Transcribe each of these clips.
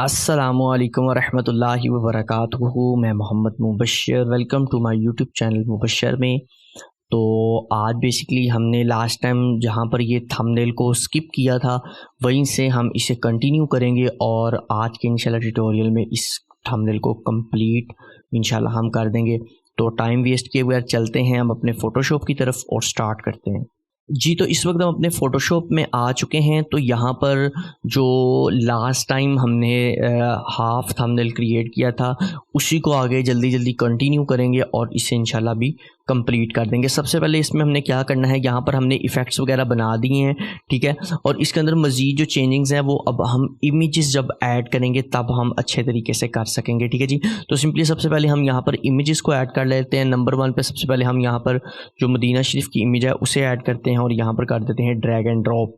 अस्सलामुअलैकुम वरहमतुल्लाहि वबरकातुहू। मैं Mohammad Mubashar, welcome to my YouTube channel Mubashar में। तो आज बेसिकली हमने लास्ट टाइम जहाँ पर ये थंबनेल को स्किप किया था वहीं से हम इसे कंटिन्यू करेंगे और आज के इंशाल्लाह ट्यूटोरियल में इस थंबनेल को कंप्लीट इंशाल्लाह हम कर देंगे। तो टाइम वेस्ट किए बगैर चलते हैं हम अपने फ़ोटोशॉप की तरफ और स्टार्ट करते हैं। जी, तो इस वक्त हम अपने फ़ोटोशॉप में आ चुके हैं। तो यहाँ पर जो लास्ट टाइम हमने हाफ थंबनेल क्रिएट किया था उसी को आगे जल्दी जल्दी कंटिन्यू करेंगे और इसे इंशाल्लाह भी कंप्लीट कर देंगे। सबसे पहले इसमें हमने क्या करना है, यहाँ पर हमने इफ़ेक्ट्स वगैरह बना दिए हैं, ठीक है। और इसके अंदर मज़ीद जो चेंजिंग्स हैं वो अब हम इमेजेस जब ऐड करेंगे तब हम अच्छे तरीके से कर सकेंगे, ठीक है जी। तो सिंपली सबसे पहले हम यहाँ पर इमेजेस को ऐड कर लेते हैं। नंबर 1 पे सबसे पहले हम यहाँ पर जो मदीना शरीफ की इमेज है उसे ऐड करते हैं और यहाँ पर कर देते हैं ड्रैग एंड ड्रॉप,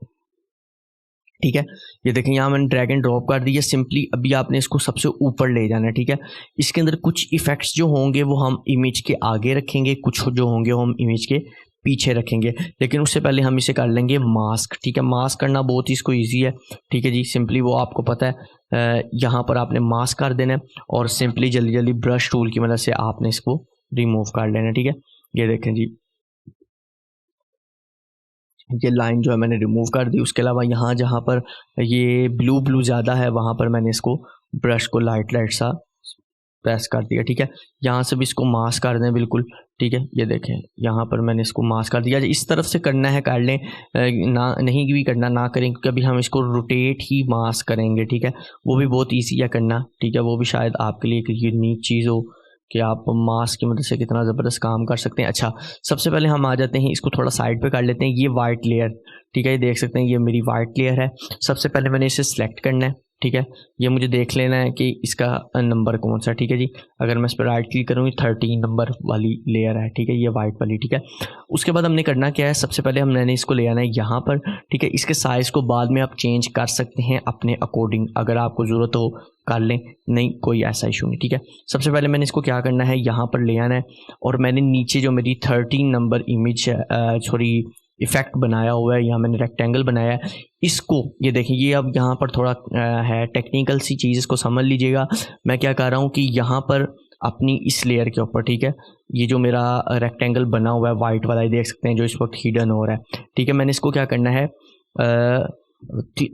ठीक है। ये देखें यहाँ मैंने ड्रैग एंड ड्रॉप कर दिया। सिंपली अभी आपने इसको सबसे ऊपर ले जाना है, ठीक है। इसके अंदर कुछ इफ़ेक्ट्स जो होंगे वो हम इमेज के आगे रखेंगे, कुछ जो होंगे वो हम इमेज के पीछे रखेंगे। लेकिन उससे पहले हम इसे कर लेंगे मास्क, ठीक है। मास्क करना बहुत ही इसको ईजी है, ठीक है जी। सिंपली वो आपको पता है, यहाँ पर आपने मास्क कर देना है और सिंपली जल्दी जल्दी ब्रश टूल की मदद से आपने इसको रिमूव कर लेना है, ठीक है। ये देखें जी, ये लाइन जो है मैंने रिमूव कर दी। उसके अलावा यहाँ जहाँ पर ये ब्लू ब्लू ज़्यादा है वहाँ पर मैंने इसको ब्रश को लाइट लाइट सा प्रेस कर दिया, ठीक है। यहाँ से भी इसको मास्क कर दें बिल्कुल, ठीक है। ये देखें यहाँ पर मैंने इसको मास्क कर दिया। इस तरफ से करना है कर लें, ना नहीं भी करना ना करें, क्योंकि अभी हम इसको रोटेट ही मास्क करेंगे, ठीक है। वो भी बहुत ईजी है करना, ठीक है। वो भी शायद आपके लिए एक यूनिक चीज़ हो कि आप मास्क की मदद से कितना ज़बरदस्त काम कर सकते हैं। अच्छा, सबसे पहले हम आ जाते हैं, इसको थोड़ा साइड पे कर लेते हैं। ये वाइट लेयर, ठीक है, ये देख सकते हैं ये मेरी वाइट लेयर है। सबसे पहले मैंने इसे सिलेक्ट करना है, ठीक है। ये मुझे देख लेना है कि इसका नंबर कौन सा, ठीक है जी। अगर मैं इस पर राइट क्लिक करूँ 13 नंबर वाली लेयर है, ठीक है, ये वाइट वाली, ठीक है। उसके बाद हमने करना क्या है, सबसे पहले मैंने इसको ले आना है यहाँ पर, ठीक है। इसके साइज़ को बाद में आप चेंज कर सकते हैं अपने अकॉर्डिंग, अगर आपको ज़रूरत हो कर लें, नहीं कोई ऐसा इशू नहीं, ठीक है। सबसे पहले मैंने इसको क्या करना है, यहाँ पर ले आना है और मैंने नीचे जो मेरी 13 नंबर इमेज सॉरी इफ़ेक्ट बनाया हुआ है, यहाँ मैंने रेक्टेंगल बनाया है, इसको ये देखिए, ये अब यहाँ पर थोड़ा है टेक्निकल सी चीज़, इसको समझ लीजिएगा। मैं क्या कर रहा हूँ कि यहाँ पर अपनी इस लेयर के ऊपर, ठीक है, ये जो मेरा रेक्टेंगल बना हुआ है वाइट वाला, ये देख सकते हैं जो इस वक्त हिडन हो रहा है, ठीक है। मैंने इसको क्या करना है,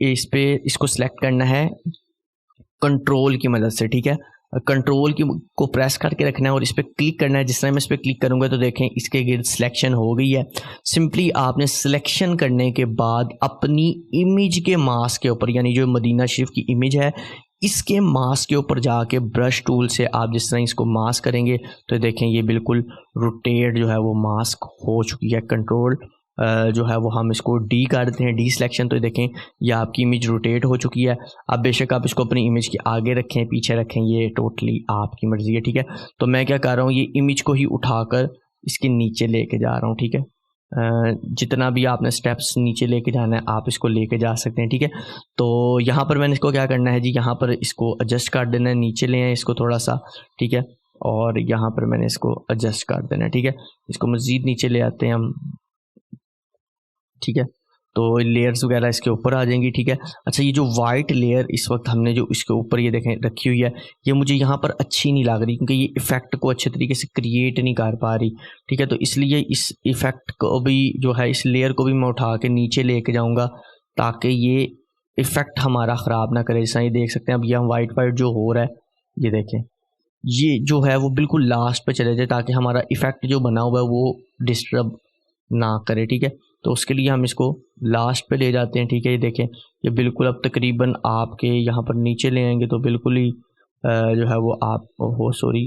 इस पे इसको सेलेक्ट करना है कंट्रोल की मदद से, ठीक है। कंट्रोल की को प्रेस करके रखना है और इस पर क्लिक करना है। जिस तरह मैं इस पर क्लिक करूँगा तो देखें इसके गिर्द सिलेक्शन हो गई है। सिंपली आपने सिलेक्शन करने के बाद अपनी इमेज के मास्क के ऊपर, यानी जो मदीना शरीफ की इमेज है इसके मास्क के ऊपर जाके ब्रश टूल से आप जिस तरह इसको मास्क करेंगे तो देखें ये बिल्कुल रोटेट जो है वो मास्क हो चुकी है। कंट्रोल जो है वो हम इसको डी कर देते हैं, डी सिलेक्शन, तो देखें ये आपकी इमेज रोटेट हो चुकी है। अब बेशक आप इसको अपनी इमेज के आगे रखें पीछे रखें, ये टोटली आपकी मर्ज़ी है, ठीक है। तो मैं क्या कर रहा हूँ, ये इमेज को ही उठाकर इसके नीचे लेके जा रहा हूँ, ठीक है। जितना भी आपने स्टेप्स नीचे लेके जाना है आप इसको लेके जा सकते हैं, ठीक है। तो यहाँ पर मैंने इसको क्या करना है जी, यहाँ पर इसको एडजस्ट कर देना है, नीचे ले आए इसको थोड़ा सा, ठीक है। और यहाँ पर मैंने इसको एडजस्ट कर देना है, ठीक है। इसको मज़ीद नीचे ले आते हैं हम, ठीक है। तो लेयर्स वगैरह इसके ऊपर आ जाएंगी, ठीक है। अच्छा, ये जो वाइट लेयर इस वक्त हमने जो इसके ऊपर ये देखें रखी हुई है, ये मुझे यहाँ पर अच्छी नहीं लग रही क्योंकि ये इफ़ेक्ट को अच्छे तरीके से क्रिएट नहीं कर पा रही, ठीक है। तो इसलिए इस इफ़ेक्ट को भी जो है, इस लेयर को भी मैं उठा के नीचे लेके जाऊँगा ताकि ये इफ़ेक्ट हमारा ख़राब ना करे। जैसा ये देख सकते हैं अब ये हम वाइट वाइट जो हो रहा है, ये देखें ये जो है वो बिल्कुल लास्ट पे चले जाए ताकि हमारा इफ़ेक्ट जो बना हुआ है वो डिस्टर्ब ना करे, ठीक है। तो उसके लिए हम इसको लास्ट पे ले जाते हैं, ठीक है। ये देखें ये बिल्कुल अब तकरीबन आपके यहाँ पर नीचे ले आएंगे तो बिल्कुल ही जो है वो आप हो सॉरी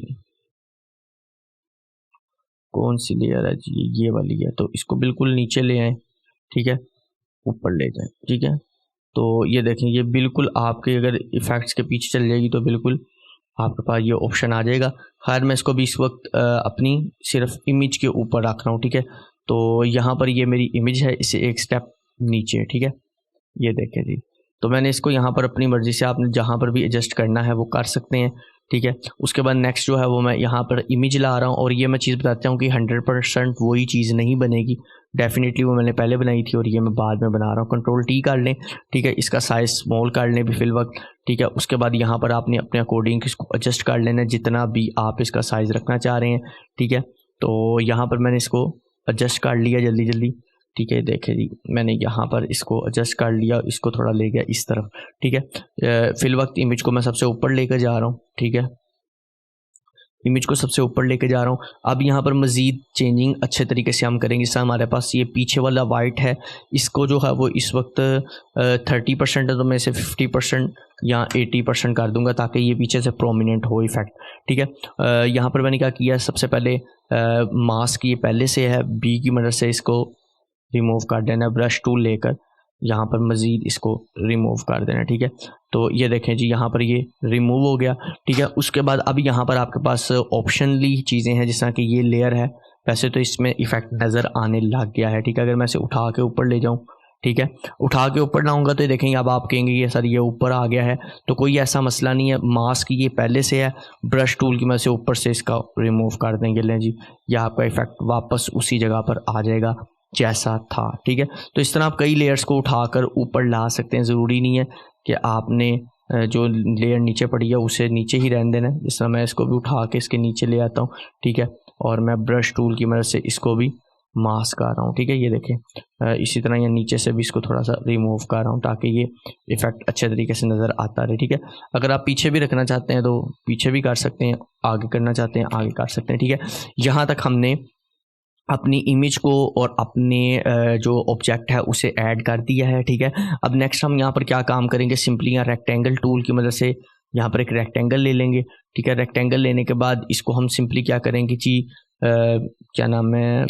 कौन सी लेयर है जी, ये वाली है, तो इसको बिल्कुल नीचे ले आएँ, ठीक है, ऊपर ले जाएं, ठीक है। तो ये देखें ये बिल्कुल आपके अगर इफ़ेक्ट्स के पीछे चल जाएगी तो बिल्कुल आपके पास ये ऑप्शन आ जाएगा। खैर मैं इसको भी इस वक्त अपनी सिर्फ इमेज के ऊपर रख रहा हूँ, ठीक है। तो यहाँ पर ये मेरी इमेज है, इसे एक स्टेप नीचे, ठीक है। ये देखें जी, तो मैंने इसको यहाँ पर अपनी मर्ज़ी से आपने जहाँ पर भी एडजस्ट करना है वो कर सकते हैं, ठीक है। उसके बाद नेक्स्ट जो है वो मैं यहाँ पर इमेज ला रहा हूँ और ये मैं चीज़ बताता हूँ कि 100% वही चीज़ नहीं बनेगी, डेफिनेटली वो मैंने पहले बनाई थी और ये मैं बाद में बना रहा हूँ। कंट्रोल टी कर लें, ठीक है। इसका साइज़ स्मॉल कर लें भी फिल वक्त, ठीक है। उसके बाद यहाँ पर आपने अपने अकॉर्डिंग इसको एडजस्ट कर लेना है, जितना भी आप इसका साइज़ रखना चाह रहे हैं, ठीक है। तो यहाँ पर मैंने इसको एडजस्ट कर लिया जल्दी जल्दी, ठीक है। देखिए जी, मैंने यहाँ पर इसको एडजस्ट कर लिया, इसको थोड़ा ले गया इस तरफ, ठीक है। फिल वक्त इमेज को मैं सबसे ऊपर लेकर जा रहा हूँ, ठीक है। इमेज को सबसे ऊपर लेके जा रहा हूँ। अब यहाँ पर मज़ीद चेंजिंग अच्छे तरीके से हम करेंगे। जैसे हमारे पास ये पीछे वाला वाइट है, इसको जो है वो इस वक्त 30% है, तो मैं इसे 50% या 80% कर दूंगा ताकि ये पीछे से प्रोमिनेंट हो इफेक्ट, ठीक है। यहाँ पर मैंने क्या किया, सबसे पहले मास्क ये पहले से है, बी की मदद से इसको रिमूव कर देना, ब्रश टूल लेकर यहाँ पर मज़ीद इसको रिमूव कर देना, ठीक है। तो ये देखें जी, यहाँ पर ये रिमूव हो गया, ठीक है। उसके बाद अब यहाँ पर आपके पास ऑप्शनली चीज़ें हैं, जिस तरह कि ये लेयर है, वैसे तो इसमें इफ़ेक्ट नज़र आने लग गया है, ठीक है। अगर मैं इसे उठा के ऊपर ले जाऊँ, ठीक है, उठा के ऊपर लाऊंगा तो देखेंगे अब आप कहेंगे ये सर ये ऊपर आ गया है, तो कोई ऐसा मसला नहीं है। मास्क ये पहले से है, ब्रश टूल की मदद से ऊपर से इसका रिमूव कर देंगे, लें जी, यह आपका इफ़ेक्ट वापस उसी जगह पर आ जाएगा जैसा था, ठीक है। तो इस तरह आप कई लेयर्स को उठाकर ऊपर ला सकते हैं। ज़रूरी नहीं है कि आपने जो लेयर नीचे पड़ी है उसे नीचे ही रहने देना है। जिस तरह मैं इसको भी उठा के इसके नीचे ले आता हूँ, ठीक है, और मैं ब्रश टूल की मदद से इसको भी मास्क कर रहा हूँ, ठीक है। ये देखें, इसी तरह या नीचे से भी इसको थोड़ा सा रिमूव कर रहा हूँ ताकि ये इफ़ेक्ट अच्छे तरीके से नज़र आता रहे, ठीक है। अगर आप पीछे भी रखना चाहते हैं तो पीछे भी कर सकते हैं, आगे करना चाहते हैं आगे कर सकते हैं, ठीक है। यहाँ तक हमने अपनी इमेज को और अपने जो ऑब्जेक्ट है उसे ऐड कर दिया है, ठीक है। अब नेक्स्ट हम यहाँ पर क्या काम करेंगे, सिंपली यहाँ रेक्टेंगल टूल की मदद से यहाँ पर एक रेक्टेंगल ले लेंगे, ठीक है। रेक्टेंगल लेने के बाद इसको हम सिंपली क्या करेंगे जी, क्या नाम है,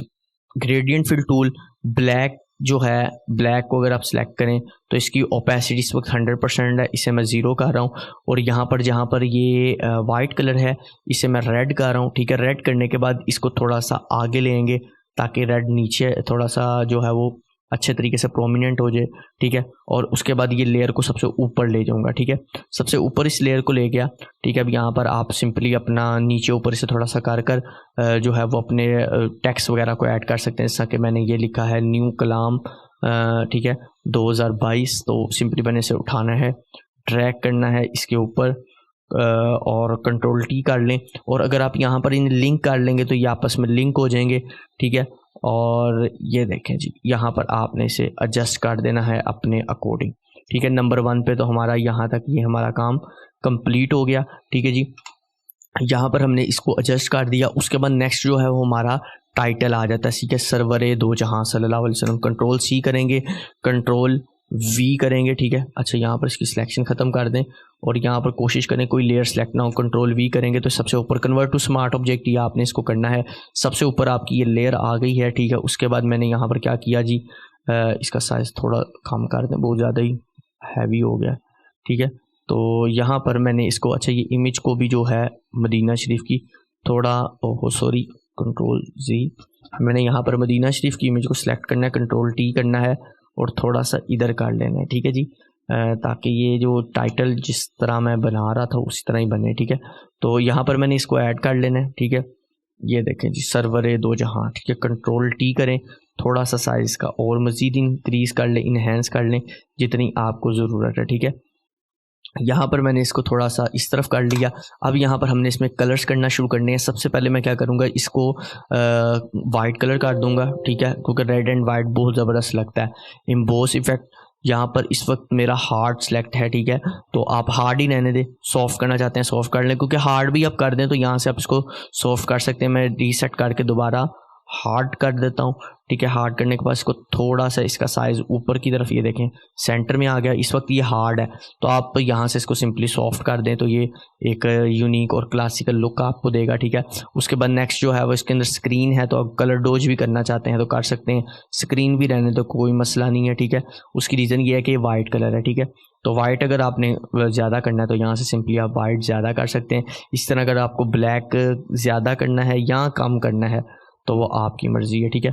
ग्रेडियंट फिल टूल, ब्लैक जो है, ब्लैक को अगर आप सिलेक्ट करें तो इसकी ओपेसिटी इस वक्त 100% है, इसे मैं 0 कर रहा हूँ। और यहाँ पर जहाँ पर ये वाइट कलर है इसे मैं रेड कर रहा हूँ, ठीक है। रेड करने के बाद इसको थोड़ा सा आगे लेंगे ताकि रेड नीचे थोड़ा सा जो है वो अच्छे तरीके से प्रोमिनेंट हो जाए, ठीक है। और उसके बाद ये लेयर को सबसे ऊपर ले जाऊंगा, ठीक है। सबसे ऊपर इस लेयर को ले गया, ठीक है। अब यहाँ पर आप सिंपली अपना नीचे ऊपर से थोड़ा सा कर जो है वो अपने टेक्स्ट वगैरह को ऐड कर सकते हैं। जैसा कि मैंने ये लिखा है न्यू कलाम, ठीक है, 2022, तो सिंपली मैंने इसे उठाना है, ड्रैग करना है इसके ऊपर और कंट्रोल टी कर लें। और अगर आप यहाँ पर इन लिंक कर लेंगे तो ये आपस में लिंक हो जाएंगे, ठीक है। और ये देखें जी, यहाँ पर आपने इसे एडजस्ट कर देना है अपने अकॉर्डिंग, ठीक है। नंबर 1 पे तो हमारा यहाँ तक ये हमारा काम कंप्लीट हो गया, ठीक है जी। यहाँ पर हमने इसको एडजस्ट कर दिया। उसके बाद नेक्स्ट जो है वो हमारा टाइटल आ जाता है, ठीक है, सरवरे दो जहां सल्लल्लाहु अलैहि वसल्लम। कंट्रोल सी करेंगे, कंट्रोल वी करेंगे, ठीक है। अच्छा, यहाँ पर इसकी सिलेक्शन ख़त्म कर दें और यहाँ पर कोशिश करें कोई लेयर सेलेक्ट ना हो। कंट्रोल वी करेंगे तो सबसे ऊपर कन्वर्ट टू स्मार्ट ऑब्जेक्ट, ये आपने इसको करना है। सबसे ऊपर आपकी ये लेयर आ गई है, ठीक है। उसके बाद मैंने यहाँ पर क्या किया जी, इसका साइज़ थोड़ा कम कर दें, बहुत ज़्यादा ही हैवी हो गया, ठीक है। तो यहाँ पर मैंने इसको, अच्छा, ये इमेज को भी जो है मदीना शरीफ की थोड़ा, ओहो सॉरी, कंट्रोल जी, मैंने यहाँ पर मदीना शरीफ की इमेज को सिलेक्ट करना है, कंट्रोल टी करना है और थोड़ा सा इधर कर लेना है, ठीक है जी, ताकि ये जो टाइटल जिस तरह मैं बना रहा था उसी तरह ही बने, ठीक है। तो यहाँ पर मैंने इसको ऐड कर लेना है, ठीक है। ये देखें जी, सरवरे दो जहां, ठीक है। कंट्रोल टी करें, थोड़ा सा साइज़ का और मज़ीद इंक्रीज़ कर लें, इन्हेंस कर लें जितनी आपको ज़रूरत है, ठीक है। यहाँ पर मैंने इसको थोड़ा सा इस तरफ कर लिया। अब यहाँ पर हमने इसमें कलर्स करना शुरू करने हैं। सबसे पहले मैं क्या करूँगा, इसको वाइट कलर कर दूँगा, ठीक है, क्योंकि रेड एंड वाइट बहुत ज़बरदस्त लगता है। एम्बोस इफेक्ट, यहाँ पर इस वक्त मेरा हार्ड सेलेक्ट है, ठीक है, तो आप हार्ड ही रहने दें। सॉफ्ट करना चाहते हैं सॉफ्ट कर लें, क्योंकि हार्ड भी आप कर दें तो यहाँ से आप इसको सॉफ्ट कर सकते हैं। मैं रीसेट करके दोबारा हार्ड कर देता हूँ, ठीक है। हार्ड करने के बाद इसको थोड़ा सा इसका साइज़ ऊपर की तरफ, ये देखें सेंटर में आ गया। इस वक्त ये हार्ड है, तो आप यहाँ से इसको सिंपली सॉफ्ट कर दें तो ये एक यूनिक और क्लासिकल लुक आपको देगा, ठीक है। उसके बाद नेक्स्ट जो है वो इसके अंदर स्क्रीन है, तो आप कलर डोज भी करना चाहते हैं तो कर सकते हैं, स्क्रीन भी रहने तो कोई मसला नहीं है, ठीक है। उसकी रीज़न ये है कि ये वाइट कलर है, ठीक है। तो वाइट अगर आपने ज़्यादा करना है तो यहाँ से सिंपली आप वाइट ज़्यादा कर सकते हैं। इस तरह अगर आपको ब्लैक ज़्यादा करना है या कम करना है तो वो आपकी मर्ज़ी है, ठीक है।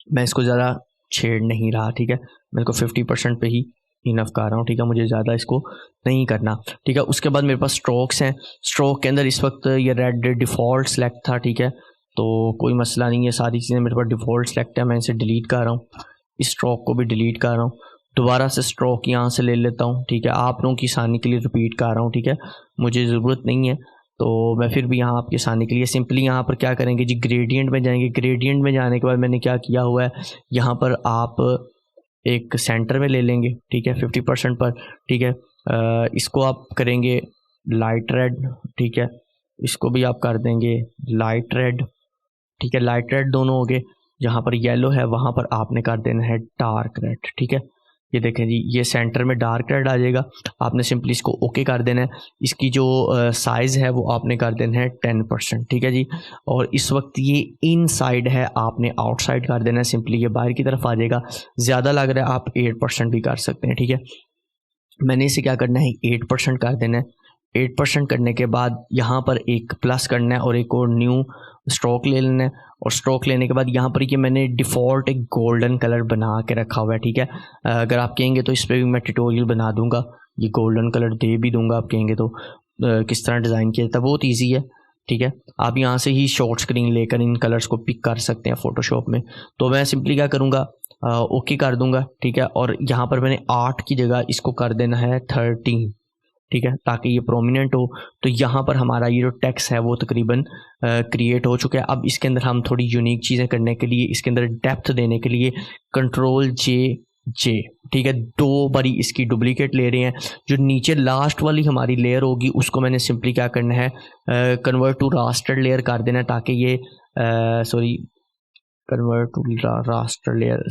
मैं इसको ज़्यादा छेड़ नहीं रहा, ठीक है, मैं इसको 50% पे ही इनफ कर रहा हूँ, ठीक है, मुझे ज़्यादा इसको नहीं करना, ठीक है। उसके बाद मेरे पास स्ट्रोक्स हैं। स्ट्रोक के अंदर इस वक्त ये रेड डिफ़ॉल्ट सेलेक्ट था, ठीक है, तो कोई मसला नहीं है, सारी चीज़ें मेरे पास डिफ़ॉल्ट सेलेक्ट है। मैं इसे डिलीट कर रहा हूँ, इस स्ट्रोक को भी डिलीट कर रहा हूँ। दोबारा से स्ट्रोक यहाँ से ले लेता हूँ, ठीक है। आप लोगों की आसानी के लिए रिपीट कर रहा हूँ, ठीक है, मुझे ज़रूरत नहीं है तो मैं फिर भी यहाँ आपकी आसानी के लिए सिंपली यहाँ पर क्या करेंगे जी, ग्रेडियंट में जाएंगे। ग्रेडियंट में जाने के बाद मैंने क्या किया हुआ है, यहाँ पर आप एक सेंटर में ले लेंगे, ठीक है, 50% पर, ठीक है। इसको आप करेंगे लाइट रेड, ठीक है, इसको भी आप कर देंगे लाइट रेड, ठीक है। लाइट रेड दोनों हो गए। जहाँ पर येलो है वहाँ पर आपने कर देना है डार्क रेड, ठीक है। ये देखें जी, ये सेंटर में डार्क रेड आ जाएगा। आपने सिंपली इसको ओके कर देना है। इसकी जो साइज़ है वो आपने कर देना है 10%, ठीक है जी। और इस वक्त ये इनसाइड है, आपने आउटसाइड कर देना है, सिंपली ये बाहर की तरफ आ जाएगा। ज़्यादा लग रहा है आप 8% भी कर सकते हैं, ठीक है। मैंने इसे क्या करना है, 8% कर देना है। 8% करने के बाद यहाँ पर एक प्लस करना है और एक और न्यू स्ट्रोक ले लेना है। और स्ट्रोक लेने के बाद यहाँ पर ये मैंने डिफ़ॉल्ट एक गोल्डन कलर बना के रखा हुआ है, ठीक है। अगर आप कहेंगे तो इस पर भी मैं ट्यूटोरियल बना दूंगा, ये गोल्डन कलर दे भी दूंगा। आप कहेंगे तो किस तरह डिज़ाइन किया जाता है, बहुत ईजी है, ठीक है। आप यहाँ से ही शॉर्ट स्क्रीन लेकर इन कलर्स को पिक कर सकते हैं फ़ोटोशॉप में। तो मैं सिंपली क्या करूँगा, ओके कर दूंगा, ठीक है। और यहाँ पर मैंने 8 की जगह इसको कर देना है 13, ठीक है, ताकि ये प्रोमिनेंट हो। तो यहाँ पर हमारा ये जो टेक्स्ट है वो तकरीबन क्रिएट हो चुका है। अब इसके अंदर हम थोड़ी यूनिक चीज़ें करने के लिए, इसके अंदर डेप्थ देने के लिए Ctrl+J, ठीक है, 2 बारी इसकी डुप्लीकेट ले रहे हैं। जो नीचे लास्ट वाली हमारी लेयर होगी उसको मैंने सिंपली क्या करना है, कन्वर्ट टू रास्टर लेयर कर देना है, ताकि ये convert to raster layer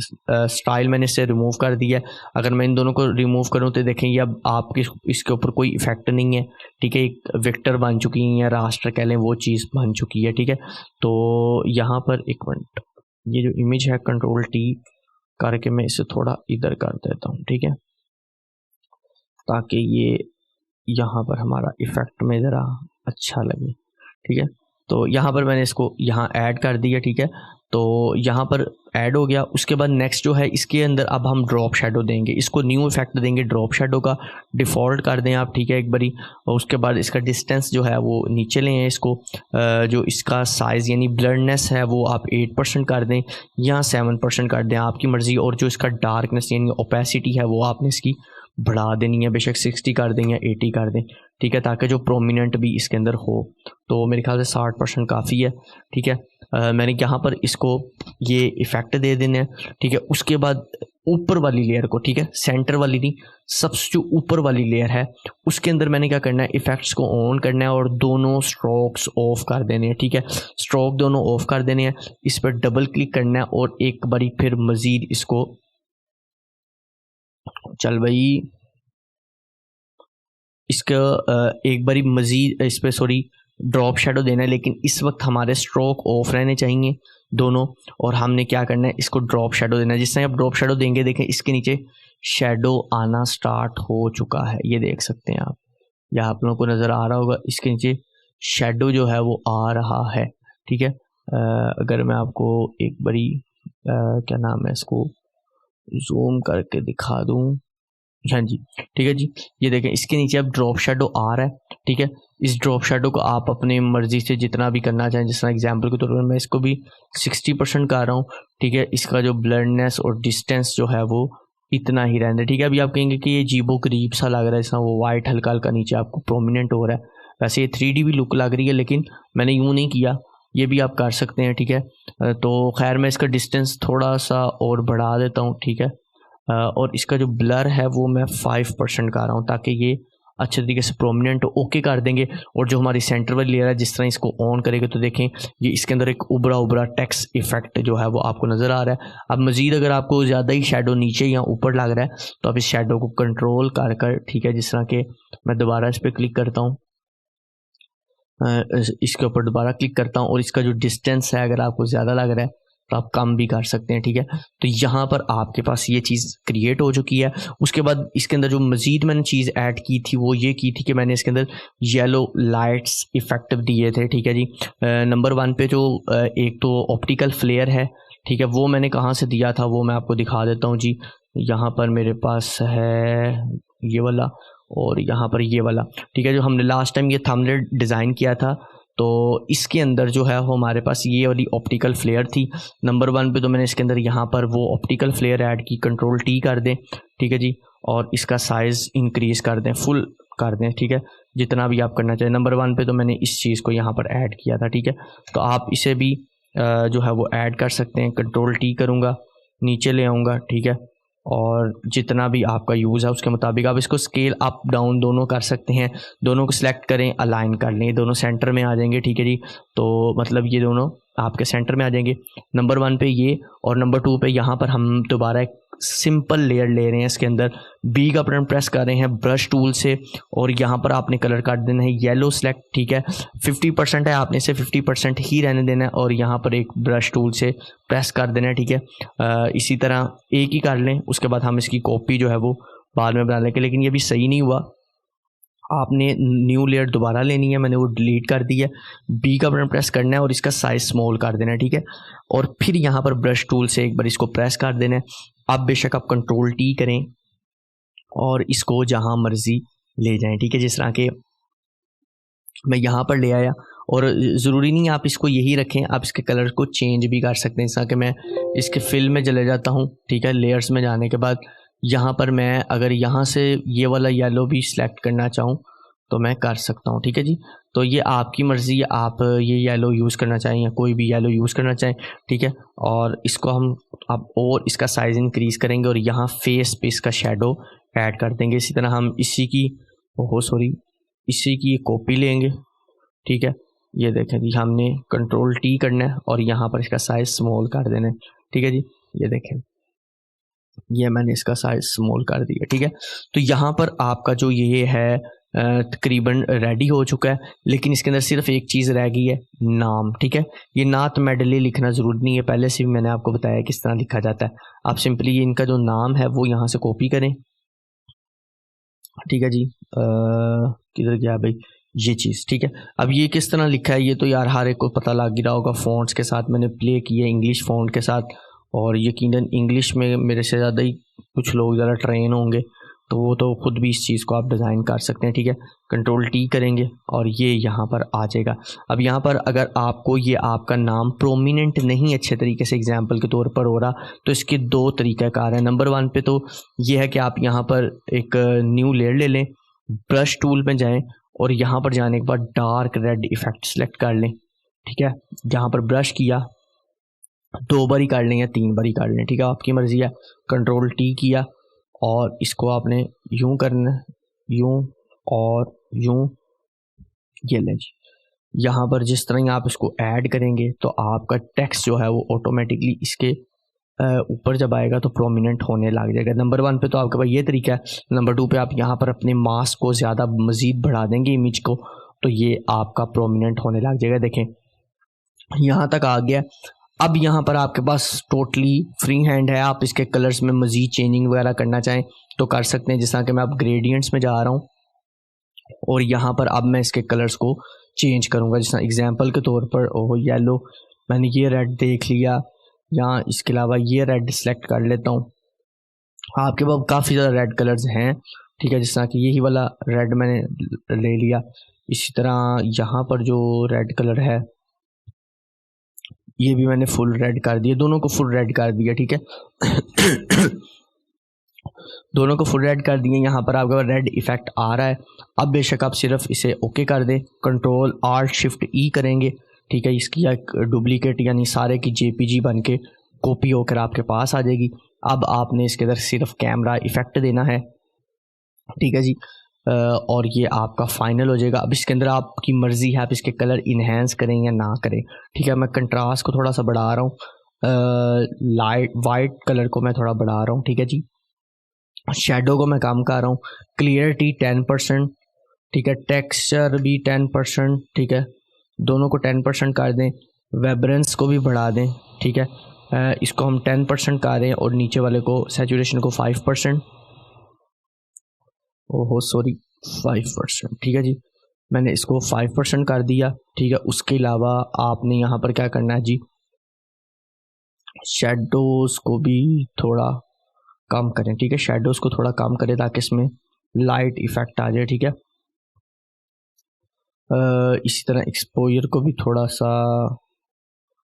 style मैंने इससे रिमूव कर दिया है। अगर मैं इन दोनों को रिमूव करूं तो देखें ये अब आपके इसके ऊपर कोई इफेक्ट नहीं है, ठीक है। एक वेक्टर बन चुकी है या रास्टर कह लें, वो चीज़ बन चुकी है, ठीक है। तो यहाँ पर एक मिनट, ये जो इमेज है Ctrl+T करके मैं इसे थोड़ा इधर कर देता हूँ, ठीक है, ताकि ये यहाँ पर हमारा इफेक्ट में ज़रा अच्छा लगे, ठीक है। तो यहाँ पर मैंने इसको यहाँ ऐड कर दिया, ठीक है। तो यहाँ पर ऐड हो गया। उसके बाद नेक्स्ट जो है, इसके अंदर अब हम ड्रॉप शेडो देंगे, इसको न्यू इफेक्ट देंगे ड्रॉप शेडो का, डिफ़ॉल्ट कर दें आप, ठीक है, एक बारी। और उसके बाद इसका डिस्टेंस जो है वो नीचे लें इसको, जो इसका साइज़ यानी ब्लरनेस है वो आप 8% कर दें या 7% कर दें, आपकी मर्ज़ी। और जो इसका डार्कनेस यानी ओपेसिटी है वो आपने इसकी बढ़ा देनी है, बेशक 60 कर दें या 80 कर दें, ठीक है, ताकि जो प्रोमिनेंट भी इसके अंदर हो। तो मेरे ख्याल से 60% काफ़ी है, ठीक है। मैंने यहाँ पर इसको ये इफ़ेक्ट दे देने हैं, ठीक है। उसके बाद ऊपर वाली लेयर को, ठीक है, सेंटर वाली नहीं, सबसे जो ऊपर वाली लेयर है उसके अंदर मैंने क्या करना है, इफ़ेक्ट्स को ऑन करना है और दोनों स्ट्रोक्स ऑफ कर देने हैं, ठीक है। स्ट्रोक दोनों ऑफ कर देने हैं, इस पर डबल क्लिक करना है और एक बारी फिर मज़ीद इसको, चल भाई, इसका एक बारी मज़ीद इस पर ड्रॉप शेडो देना है, लेकिन इस वक्त हमारे स्ट्रोक ऑफ रहने चाहिए दोनों। और हमने क्या करना है, इसको ड्रॉप शेडो देना है। जिस तरह आप ड्रॉप शेडो देंगे, देखें इसके नीचे शेडो आना स्टार्ट हो चुका है, ये देख सकते हैं आप, या आप लोगों को नज़र आ रहा होगा, इसके नीचे शेडो जो है वो आ रहा है, ठीक है। अगर मैं आपको एक बारी क्या नाम है, इसको जूम करके दिखा दूँ, हाँ जी, ठीक है जी, ये देखें इसके नीचे अब ड्रॉप शेडो आ रहा है, ठीक है। इस ड्रॉप शेडो को आप अपने मर्जी से जितना भी करना चाहें, जिस तरह एग्जाम्पल के तौर पर मैं इसको भी 60% कर रहा हूँ, ठीक है। इसका जो ब्लरनेस और डिस्टेंस जो है वो इतना ही रहना है, ठीक है। अभी आप कहेंगे कि ये अजीबो गरीब सा लग रहा है, जैसा वो वाइट हल्का हल्का नीचे आपको प्रोमिनेंट हो रहा है, वैसे ये 3D भी लुक लग रही है, लेकिन मैंने यूँ नहीं किया, ये भी आप कर सकते हैं, ठीक है। तो खैर मैं इसका डिस्टेंस थोड़ा सा और बढ़ा देता हूँ, ठीक है। और इसका जो ब्लर है वो मैं 5% कर रहा हूँ, ताकि ये अच्छे तरीके से प्रोमिनेंट ओके कर देंगे। और जो हमारी सेंटर वाली लेयर है, जिस तरह इसको ऑन करेंगे तो देखें ये इसके अंदर एक उभरा उभरा टेक्स्ट इफेक्ट जो है वो आपको नज़र आ रहा है। अब मज़ीद अगर आपको ज़्यादा ही शेडो नीचे या ऊपर लग रहा है तो आप इस शेडो को कंट्रोल कर, ठीक है, जिस तरह के मैं दोबारा इस पर क्लिक करता हूँ, इसके ऊपर दोबारा क्लिक करता हूँ, और इसका जो डिस्टेंस है अगर आपको ज़्यादा लग रहा है तो आप कम भी कर सकते हैं, ठीक है। तो यहाँ पर आपके पास ये चीज़ क्रिएट हो चुकी है। उसके बाद इसके अंदर जो मज़ीद मैंने चीज़ ऐड की थी वो ये की थी कि मैंने इसके अंदर येलो लाइट्स इफेक्ट दिए थे, ठीक है जी। नंबर 1 पे जो एक तो ऑप्टिकल फ्लेयर है, ठीक है, वो मैंने कहाँ से दिया था वो मैं आपको दिखा देता हूँ जी। यहाँ पर मेरे पास है ये वाला और यहाँ पर ये वाला, ठीक है। जो हमने लास्ट टाइम ये थंबनेल डिज़ाइन किया था, तो इसके अंदर जो है वो हमारे पास ये वाली ऑप्टिकल फ्लेयर थी। नंबर 1 पे तो मैंने इसके अंदर यहाँ पर वो ऑप्टिकल फ्लेयर ऐड की, कंट्रोल टी कर दें, ठीक है जी, और इसका साइज़ इंक्रीज़ कर दें, फुल कर दें, ठीक है, जितना भी आप करना चाहें। नंबर 1 पे तो मैंने इस चीज़ को यहाँ पर ऐड किया था, ठीक है। तो आप इसे भी जो है वो ऐड कर सकते हैं। कंट्रोल टी करूँगा, नीचे ले आऊँगा, ठीक है, और जितना भी आपका यूज़ है उसके मुताबिक आप इसको स्केल अप डाउन दोनों कर सकते हैं। दोनों को सिलेक्ट करें, अलाइन कर लें, दोनों सेंटर में आ जाएंगे, ठीक है जी। तो मतलब ये दोनों आपके सेंटर में आ जाएंगे। नंबर 1 पे ये, और नंबर 2 पे यहाँ पर हम दोबारा एक सिंपल लेयर ले रहे हैं। इसके अंदर बी का बटन प्रेस कर रहे हैं ब्रश टूल से, और यहाँ पर आपने कलर काट देना है येलो सेलेक्ट, ठीक है। 50% है, आपने इसे 50% ही रहने देना है, और यहाँ पर एक ब्रश टूल से प्रेस कर देना है, ठीक है। इसी तरह एक ही कर लें, उसके बाद हम इसकी कॉपी जो है वो बाद में बना लेंगे। लेकिन ये भी सही नहीं हुआ, आपने न्यू लेयर दोबारा लेनी है, मैंने वो डिलीट कर दी है। बी का बटन प्रेस करना है और इसका साइज स्मॉल कर देना है, ठीक है। और फिर यहाँ पर ब्रश टूल से एक बार इसको प्रेस कर देना है। अब बेशक आप कंट्रोल टी करें और इसको जहाँ मर्जी ले जाएं, ठीक है। जिस तरह के मैं यहाँ पर ले आया, और ज़रूरी नहीं आप इसको यही रखें, आप इसके कलर को चेंज भी कर सकते हैं। जैसा कि मैं इसके फिल में चले जाता हूँ, ठीक है। लेयर्स में जाने के बाद यहाँ पर मैं अगर यहाँ से ये वाला येलो भी सिलेक्ट करना चाहूँ तो मैं कर सकता हूँ, ठीक है जी। तो ये आपकी मर्ज़ी है, आप ये येलो यूज़ करना चाहें या कोई भी येलो यूज़ करना चाहें, ठीक है। और इसको हम अब और इसका साइज़ इंक्रीज़ करेंगे और यहाँ फेस पे इसका शेडो ऐड कर देंगे। इसी तरह हम इसी की कॉपी लेंगे, ठीक है। ये देखें जी, हमने कंट्रोल टी करना है और यहाँ पर इसका साइज़ स्मॉल कर देना है, ठीक है जी। ये देखें, ये मैंने इसका साइज स्मॉल कर दिया, ठीक है। तो यहाँ पर आपका जो ये है तकरीबन रेडी हो चुका है। लेकिन इसके अंदर सिर्फ एक चीज़ रह गई है, नाम, ठीक है। ये नाथ मेडली लिखना ज़रूरी नहीं है, पहले से भी मैंने आपको बताया किस तरह लिखा जाता है। आप सिंपली ये इनका जो नाम है वो यहाँ से कॉपी करें, ठीक है जी। किधर गया भाई ये चीज़, ठीक है। अब ये किस तरह लिखा है ये तो यार हर एक को पता लग गिरा होगा। फ़ॉन्ट्स के साथ मैंने प्ले किया, इंग्लिश फ़ॉन्ट के साथ, और यकीनन इंग्लिश में मेरे से ज़्यादा ही कुछ लोग ज़्यादा ट्रेन होंगे, तो वो तो ख़ुद भी इस चीज़ को आप डिज़ाइन कर सकते हैं, ठीक है। कंट्रोल टी करेंगे और ये यहाँ पर आ जाएगा। अब यहाँ पर अगर आपको ये आपका नाम प्रोमिनेंट नहीं अच्छे तरीके से एग्जांपल के तौर पर हो रहा, तो इसके 2 तरीक़ाकार हैं। नंबर 1 पे तो ये है कि आप यहाँ पर एक न्यू लेयर ले लें, ब्रश टूल में जाएँ और यहाँ पर जाने के बाद डार्क रेड इफ़ेक्ट सेलेक्ट कर लें, ठीक है। जहाँ पर ब्रश किया 2 बारी कर लें या 3 बारी कर लें, ठीक है, आपकी मर्ज़ी है। कंट्रोल टी किया और इसको आपने यूं करना, यूं और यूं, ये लें जी। यहाँ पर जिस तरह ही आप इसको ऐड करेंगे तो आपका टेक्स्ट जो है वो ऑटोमेटिकली इसके ऊपर जब आएगा तो प्रोमिनेंट होने लग जाएगा। नंबर 1 पे तो आपके पास ये तरीका है। नंबर 2 पे आप यहाँ पर अपने मास्क को ज़्यादा मज़ीद बढ़ा देंगे इमेज को, तो ये आपका प्रोमिनेंट होने लग जाएगा। देखें यहाँ तक आ गया। अब यहाँ पर आपके पास टोटली फ्री हैंड है, आप इसके कलर्स में मज़ीद चेंजिंग वगैरह करना चाहें तो कर सकते हैं। जिस तरह कि मैं अब ग्रेडियंट्स में जा रहा हूँ और यहाँ पर अब मैं इसके कलर्स को चेंज करूँगा। जिस तरह एग्जांपल के तौर पर ओह येलो, मैंने ये रेड देख लिया, यहाँ इसके अलावा ये रेड सेलेक्ट कर लेता हूँ। आपके पास काफ़ी ज़्यादा रेड कलर्स हैं, ठीक है। जिस तरह कि यही वाला रेड मैंने ले लिया। इसी तरह यहाँ पर जो रेड कलर है ये भी मैंने फुल रेड कर दिया, दोनों को फुल रेड कर दिया, ठीक है। दोनों को फुल रेड कर दिए। यहाँ पर आपका रेड इफेक्ट आ रहा है। अब बेशक आप सिर्फ इसे ओके कर दें, कंट्रोल आल्ट शिफ्ट ई करेंगे, ठीक है। इसकी एक डुप्लीकेट यानी सारे की जेपीजी बन के कॉपी होकर आपके पास आ जाएगी। अब आपने इसके अंदर सिर्फ कैमरा इफेक्ट देना है, ठीक है जी, और ये आपका फाइनल हो जाएगा। अब इसके अंदर आपकी मर्ज़ी है, आप इसके कलर इन्हेंस करें या ना करें, ठीक है। मैं कंट्रास्ट को थोड़ा सा बढ़ा रहा हूँ, लाइट वाइट कलर को मैं थोड़ा बढ़ा रहा हूँ, ठीक है जी। शेडो को मैं कम कर रहा हूँ, क्लियरिटी 10%, ठीक है। टेक्सचर भी 10%, ठीक है। दोनों को 10% कर दें। वाइब्रेंस को भी बढ़ा दें, ठीक है। इसको हम 10% कर दें और नीचे वाले को सैचुरेशन को 5%, ओहो सॉरी 5%, ठीक है जी। मैंने इसको 5% कर दिया, ठीक है। उसके अलावा आपने यहाँ पर क्या करना है जी, शेडोज़ को भी थोड़ा कम करें, ठीक है। शेडोज़ को थोड़ा कम करें ताकि इसमें लाइट इफेक्ट आ जाए, ठीक है। इसी तरह एक्सपोजर को भी थोड़ा सा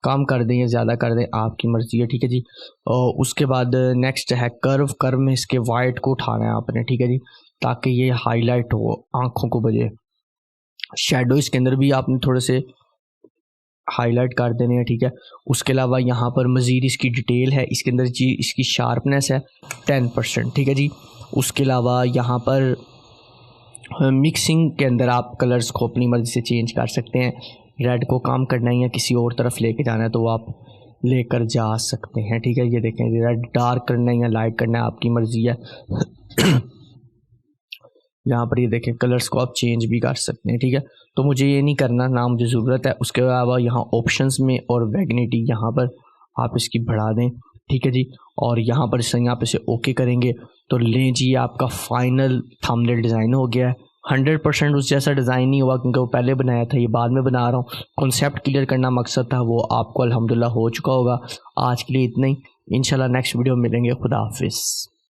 कम कर दें या ज़्यादा कर दें, आपकी मर्ज़ी है, ठीक है जी। और उसके बाद नेक्स्ट है कर्व में इसके वाइट को उठाना है आपने, ठीक है जी, ताकि ये हाईलाइट हो, आँखों को बजे। शेडो इसके अंदर भी आपने थोड़े से हाईलाइट कर देने हैं, ठीक है। उसके अलावा यहाँ पर मज़ीद इसकी डिटेल है, इसके अंदर जी इसकी शार्पनेस है 10%, ठीक है जी। उसके अलावा यहाँ पर मिक्सिंग के अंदर आप कलर्स को अपनी मर्ज़ी से चेंज कर सकते हैं। रेड को कम करना है या किसी और तरफ लेके जाना है तो आप लेकर जा सकते हैं, ठीक है। ये देखें, रेड डार्क करना है या लाइट करना है, आपकी मर्ज़ी है। यहाँ पर ये देखें, कलर्स को आप चेंज भी कर सकते हैं, ठीक है। तो मुझे ये नहीं करना, ना मुझे ज़रूरत है। उसके अलावा यहाँ ऑप्शंस में और वैगनिटी यहाँ पर आप इसकी बढ़ा दें, ठीक है जी। और यहाँ पर यहाँ पे से ओके करेंगे तो लें जी, आपका फाइनल थंबनेल डिज़ाइन हो गया है। 100% उस जैसा डिज़ाइन नहीं हुआ क्योंकि वो पहले बनाया था, ये बाद में बना रहा हूँ। कॉन्सेप्ट क्लियर करना मकसद था, वो आपको अल्हम्दुलिल्लाह हो चुका होगा। आज के लिए इतना ही, इंशाल्लाह नेक्स्ट वीडियो में मिलेंगे। खुदा हाफिज़।